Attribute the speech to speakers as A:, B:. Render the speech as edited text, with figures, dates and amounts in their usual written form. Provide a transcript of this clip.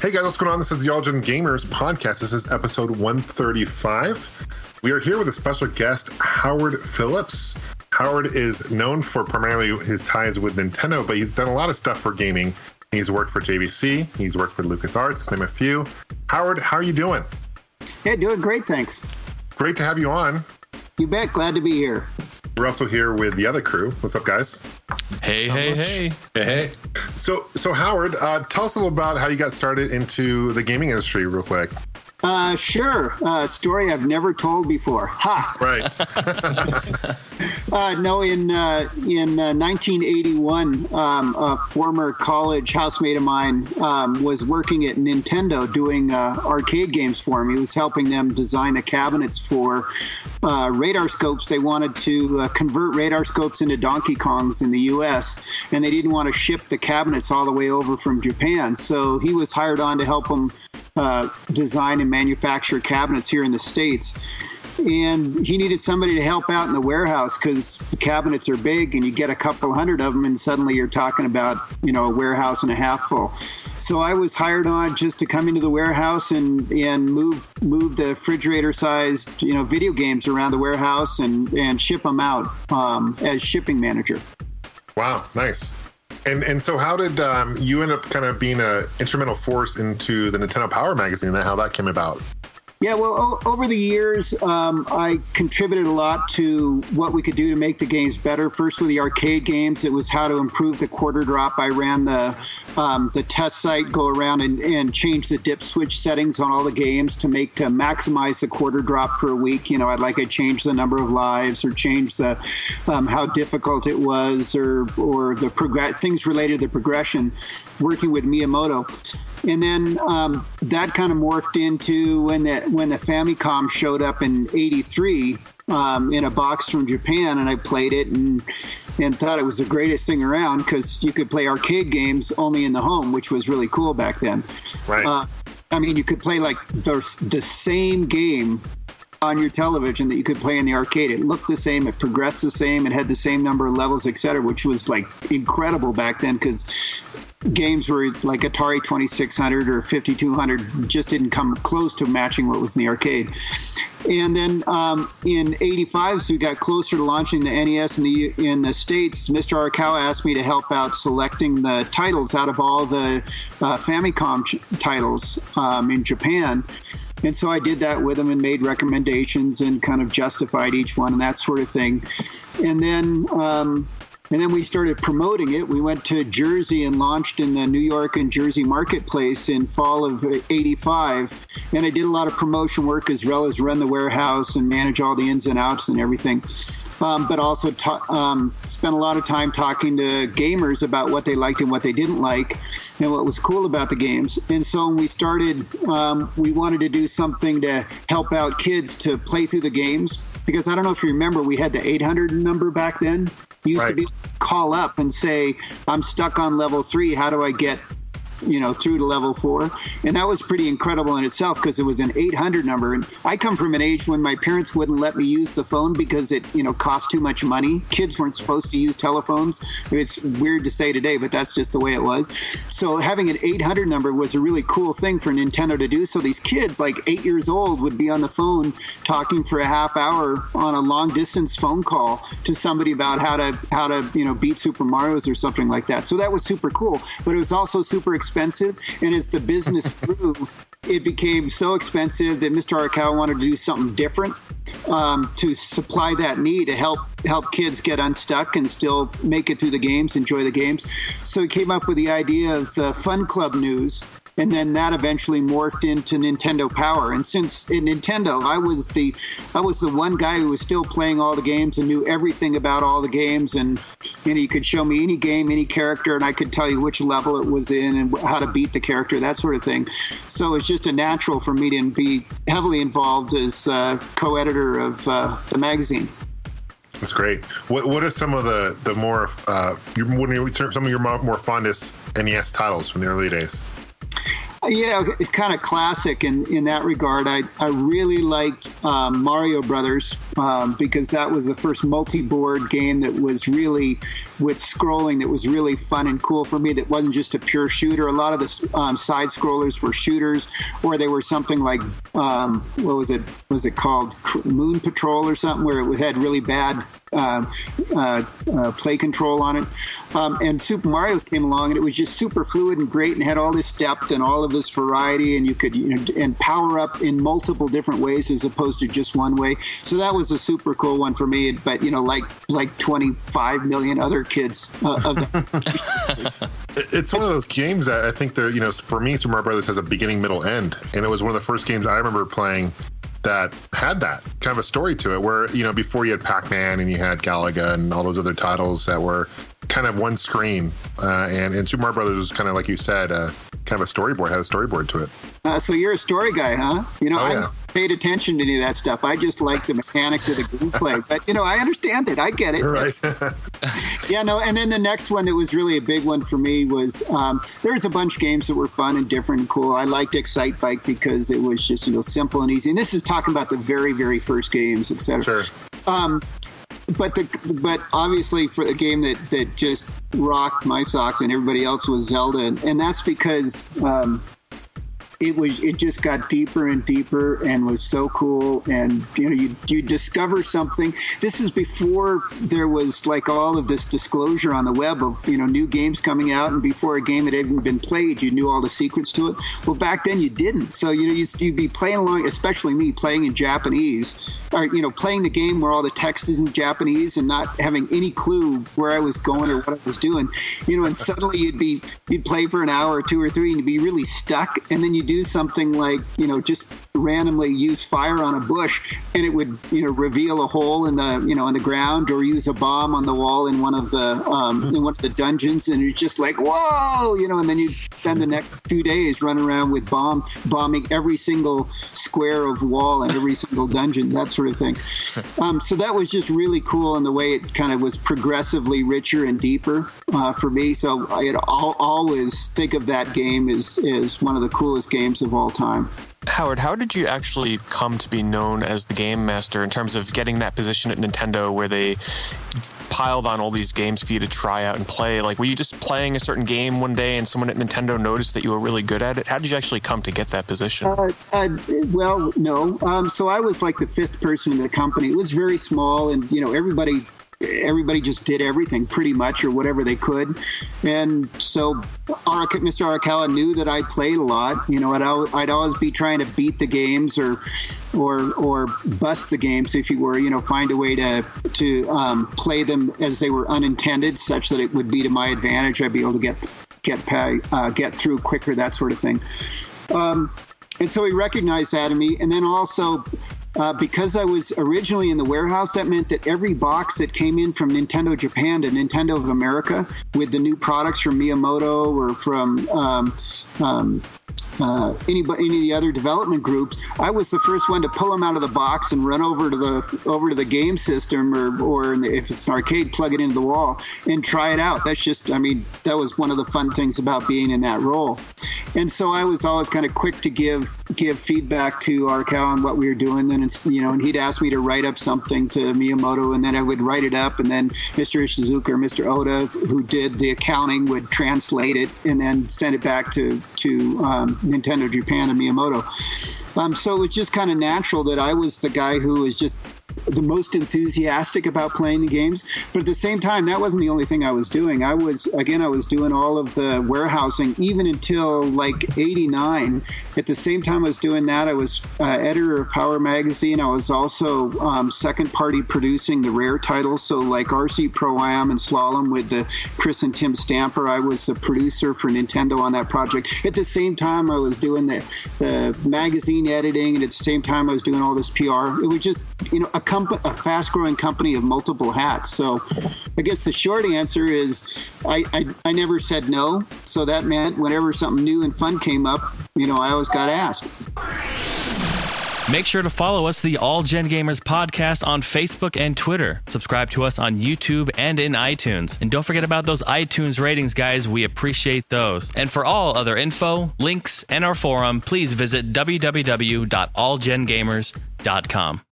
A: Hey guys, what's going on? This is the All Gen Gamers podcast. This is episode 135. We are here with a special guest, Howard Phillips. Howard is known for primarily his ties with Nintendo, but he's done a lot of stuff for gaming. He's worked for JVC, he's worked with LucasArts, to name a few. Howard, how are you doing?
B: Yeah, doing great, thanks.
A: Great to have you on.
B: You bet, glad to be here.
A: We're also here with the other crew. What's up, guys?
C: Hey.
A: So Howard, tell us a little about how you got started into the gaming industry real quick.
B: Sure. Story I've never told before. Ha!
A: Right.
B: No, in 1981, a former college housemate of mine was working at Nintendo doing arcade games for him. He was helping them design the cabinets for radar scopes. They wanted to convert radar scopes into Donkey Kongs in the U.S., and they didn't want to ship the cabinets all the way over from Japan. So he was hired on to help them design and manufacture cabinets here in the States. And he needed somebody to help out in the warehouse because the cabinets are big and you get a couple hundred of them and suddenly you're talking about, a warehouse and a half full. So I was hired on just to come into the warehouse and move the refrigerator-sized, video games around the warehouse and ship them out as shipping manager.
A: Wow, nice. And so how did you end up kind of being an instrumental force into the Nintendo Power magazine and how that came about?
B: Yeah, well, over the years, I contributed a lot to what we could do to make the games better. First with the arcade games, it was how to improve the quarter drop. I ran the test site, go around and change the dip switch settings on all the games to maximize the quarter drop per week. I'd change the number of lives or change the how difficult it was or the things related to the progression, working with Miyamoto. And then that kind of morphed into when the Famicom showed up in '83 in a box from Japan, and I played it and thought it was the greatest thing around because you could play arcade games only in the home, which was really cool back then.
A: Right.
B: You could play the same game on your television that you could play in the arcade. It looked the same, it progressed the same, it had the same number of levels, etc., which was incredible back then because games were like Atari 2600 or 5200 just didn't come close to matching what was in the arcade. And then in '85, as we got closer to launching the NES in the States, Mr. Arakawa asked me to help out selecting the titles out of all the Famicom titles in Japan. And so I did that with him and made recommendations and kind of justified each one and that sort of thing. And then we started promoting it. We went to Jersey and launched in the New York and Jersey marketplace in fall of '85. And I did a lot of promotion work as well as run the warehouse and manage all the ins and outs and everything. But also spent a lot of time talking to gamers about what they liked and what they didn't like and what was cool about the games. And so when we started, we wanted to do something to help out kids to play through the games. Because I don't know if you remember, we had the 800 number back then. You used to be able to call up and say, I'm stuck on level 3. How do I get, through to level 4? And that was pretty incredible in itself because it was an 800 number. And I come from an age when my parents wouldn't let me use the phone because it, cost too much money. Kids weren't supposed to use telephones. It's weird to say today, but that's just the way it was. So having an 800 number was a really cool thing for Nintendo to do. So these kids, 8 years old, would be on the phone talking for a half hour on a long distance phone call to somebody about how to beat Super Mario's or something like that. So that was super cool, but it was also super expensive. And as the business grew, it became so expensive that Mr. Arakawa wanted to do something different to supply that need to help kids get unstuck and still make it through the games, enjoy the games. So he came up with the idea of the Fun Club News. And then that eventually morphed into Nintendo Power. And since in Nintendo, I was the one guy who was still playing all the games and knew everything about all the games. And you could show me any game, any character, and I could tell you which level it was in and how to beat the character, that sort of thing. So it's just a natural for me to be heavily involved as co-editor of the magazine.
A: That's great. What are some of the more some of your more fondest NES titles from the early days?
B: Yeah, it's kind of classic in that regard. I really like Mario Brothers. because that was the first multi-board game that was really with scrolling that was really fun and cool for me. That wasn't just a pure shooter. A lot of the side scrollers were shooters, or they were something like what was it? Was it called Moon Patrol or something, where it had really bad play control on it. And Super Mario came along, and it was just super fluid and great, and had all this depth and all of this variety, and you could and power up in multiple different ways as opposed to just one way. So that was a super cool one for me. But like 25 million other kids of the
A: It's one of those games that I think they're, for me, Super Mario Brothers has a beginning, middle, end, and it was one of the first games I remember playing that had that kind of a story to it, where before you had Pac-Man and you had Galaga and all those other titles that were kind of one screen, and Super Mario Brothers was kind of, like you said, kind of a storyboard, had a storyboard to it. So
B: you're a story guy, huh? I paid attention to any of that stuff. I just like the mechanics of the gameplay, but I understand it. I get it.
A: Right.
B: And then the next one that was really a big one for me was there was a bunch of games that were fun and different and cool. I liked Excite Bike because it was just simple and easy. And this is talking about the very, very first games, etc.
A: Sure.
B: But obviously for the game that just rocked my socks and everybody else was Zelda, and that's because it just got deeper and deeper and was so cool. And you discover something. This is before there was like all of this disclosure on the web of new games coming out, and before a game had even been played, you knew all the secrets to it. Well, back then you didn't. So you'd be playing along, especially me playing in Japanese, or playing the game where all the text is in Japanese and not having any clue where I was going or what I was doing. And suddenly you'd play for an hour or two or three and you'd be really stuck, and then you do something like just randomly use fire on a bush, and it would reveal a hole in the in the ground, or use a bomb on the wall in one of the dungeons, and it's just like, whoa, and then you spend the next few days running around with bombing every single square of wall and every single dungeon, that sort of thing. So that was just really cool in the way it kind of was progressively richer and deeper for me. So I had always think of that game as one of the coolest games of all time.
C: Howard, how did you actually come to be known as the Game Master in terms of getting that position at Nintendo where they piled on all these games for you to try out and play? Like, were you just playing a certain game one day and someone at Nintendo noticed that you were really good at it? How did you actually come to get that position?
B: Well, no. So I was like the fifth person in the company. It was very small, and everybody just did everything pretty much, or whatever they could. And so Mr. Arakawa knew that I played a lot. I'd always be trying to beat the games or bust the games, if you were, find a way to play them as they were unintended, such that it would be to my advantage. I'd be able to get through quicker, that sort of thing. And so he recognized that in me. And then also, because I was originally in the warehouse, that meant that every box that came in from Nintendo Japan to Nintendo of America with the new products from Miyamoto or from any of the other development groups, I was the first one to pull them out of the box and run over to the game system, or if it's an arcade, plug it into the wall and try it out. That's just, that was one of the fun things about being in that role. And so I was always kind of quick to give feedback to Arakawa on what we were doing. Then and he'd ask me to write up something to Miyamoto, and then I would write it up, and then Mr. Ishizuka or Mr. Oda, who did the accounting, would translate it and then send it back to Nintendo Japan and Miyamoto. So it was just kind of natural that I was the guy who was just the most enthusiastic about playing the games. But at the same time, that wasn't the only thing I was doing. I was doing all of the warehousing even until like 89. At the same time I was doing that, I was editor of Power Magazine. I was also second party producing the Rare titles. So like RC Pro-Am and Slalom with the Chris and Tim Stamper. I was the producer for Nintendo on that project. At the same time I was doing the magazine editing, and at the same time I was doing all this PR. It was just, a fast-growing company of multiple hats. So I guess the short answer is I never said no. So that meant whenever something new and fun came up, I always got asked.
D: Make sure to follow us, the All Gen Gamers podcast, on Facebook and Twitter. Subscribe to us on YouTube and in iTunes. And don't forget about those iTunes ratings, guys. We appreciate those. And for all other info, links, and our forum, please visit www.allgengamers.com.